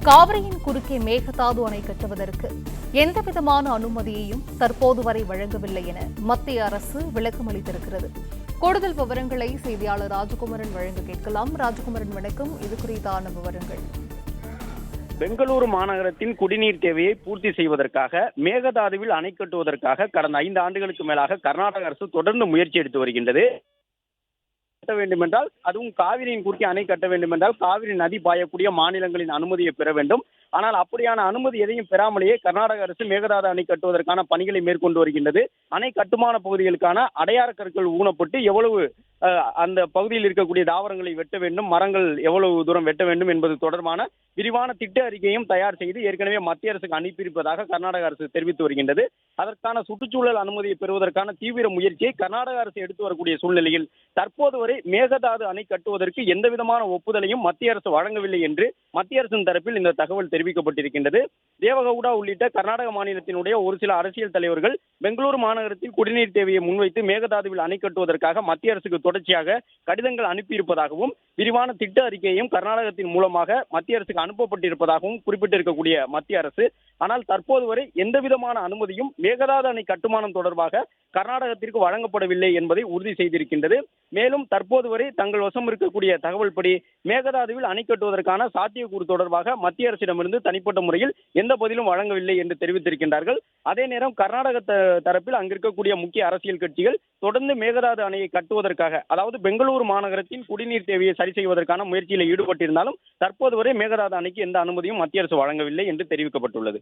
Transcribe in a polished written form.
காவிரியின் குறுக்கே மேகதாது அணை கட்டுவதற்கு எந்தவிதமான அனுமதியையும் தற்போது வரை வழங்கவில்லை என மத்திய அரசு விளக்கம் அளித்திருக்கிறது. கூடுதல் விவரங்களை செய்தியாளர் ராஜகுமரன் வழங்க கேட்கலாம். ராஜகுமரன், வணக்கம். இது குறித்தான விவரங்கள். பெங்களூரு மாநகரத்தின் குடிநீர் தேவையை பூர்த்தி செய்வதற்காக மேகதாதுவில் அணை கட்டுவதற்காக கடந்த 5 ஆண்டுகளுக்கு மேலாக கர்நாடக அரசு தொடர்ந்து முயற்சி எடுத்து வருகின்றது. கட்ட வேண்டும் என்றால், அதுவும் காவிரியின் குறுக்கே அணை கட்ட வேண்டும் என்றால் காவிரி நதி பாயக்கூடிய மாநிலங்களின் அனுமதியை பெற வேண்டும். ஆனால் அப்படியான அனுமதி எதையும் பெறாமலேயே கர்நாடக அரசு மேகதாது அணை கட்டுவதற்கான பணிகளை மேற்கொண்டு வருகின்றது. அணை கட்டுமான பகுதிகளுக்கான அடையாறு கற்கள் ஊனப்பட்டு எவ்வளவு அந்த பகுதியில் இருக்கக்கூடிய தாவரங்களை வெட்ட வேண்டும், மரங்கள் எவ்வளவு தூரம் வெட்ட வேண்டும் என்பது தொடர்பான விரிவான திட்ட அறிக்கையும் தயார் செய்து ஏற்கனவே மத்திய அரசுக்கு அனுப்பியிருப்பதாக கர்நாடக அரசு தெரிவித்து வருகின்றது. அதற்கான சுற்றுச்சூழல் அனுமதியை பெறுவதற்கான தீவிர முயற்சியை கர்நாடக அரசு எடுத்து வரக்கூடிய சூழ்நிலையில் தற்போது வரை மேகதாது அணை கட்டுவதற்கு எந்தவிதமான ஒப்புதலையும் மத்திய அரசு வழங்கவில்லை என்று மத்திய அரசின் தரப்பில் இந்த தகவல் தெரிவிக்கப்பட்டிருக்கின்றது. தேவகவுடா உள்ளிட்ட கர்நாடக மாநிலத்தினுடைய ஒரு சில அரசியல் தலைவர்கள் பெங்களூரு மாநகரத்தில் குடிநீர் தேவையை முன்வைத்து மேகதாதுவில் அணை கட்டுவதற்காக மத்திய அரசுக்கு தொடர்ச்சியாக கடிதங்கள் அனுப்பியிருப்பதாகவும் விரிவான திட்ட அறிக்கையையும் கர்நாடகத்தின் மூலமாக மத்திய அரசுக்கு அனுப்பப்பட்டிருப்பதாகவும் குறிப்பிட்டிருக்கக்கூடிய மத்திய அரசு, ஆனால் தற்போது வரை எந்தவிதமான அனுமதியும் மேகதாது அணை கட்டுமானம் தொடர்பாக கர்நாடகத்திற்கு வழங்கப்படவில்லை என்பதை உறுதி செய்திருக்கின்றது. மேலும் தற்போது வரை தங்கள் வசம் இருக்கக்கூடிய தகவல் படி மேகதாதுவில் அணை கட்டுவதற்கான சாத்தியக்கூறு தொடர்பாக மத்திய அரசிடமிருந்து தனிப்பட்ட முறையில் எந்த பதிலும் வழங்கவில்லை என்று தெரிவித்திருக்கின்றார்கள். அதே நேரம் கர்நாடக தரப்பில் அங்கிருக்கக்கூடிய முக்கிய அரசியல் கட்சிகள் தொடர்ந்து மேகதாது அணையை கட்டுவதற்காக, அதாவது பெங்களூரு மாநகரத்தின் குடிநீர் தேவையை சரி செய்வதற்கான முயற்சியில் ஈடுபட்டிருந்தாலும் தற்போது வரை மேகதாது அணைக்கு எந்த அனுமதியும் மத்திய அரசு வழங்கவில்லை என்று தெரிவிக்கப்பட்டுள்ளது.